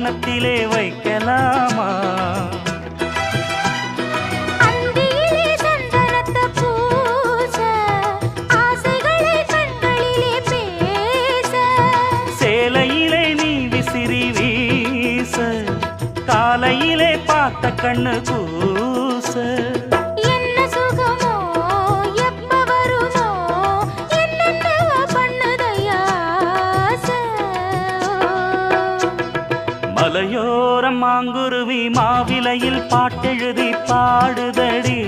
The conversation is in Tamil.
கன்னத்திலே வைக்கலாமா? சேலையிலே நீ விசிறி வீச, காலையிலே பார்த்த கண்ணு கூச. என்ன சுகமோ எப்ப வருமோ என்னென்ன பண்ணுதையா. மலையோரம் மாங்குருவி மாவிலையில் பாட்டெழுதி பாடுதடி.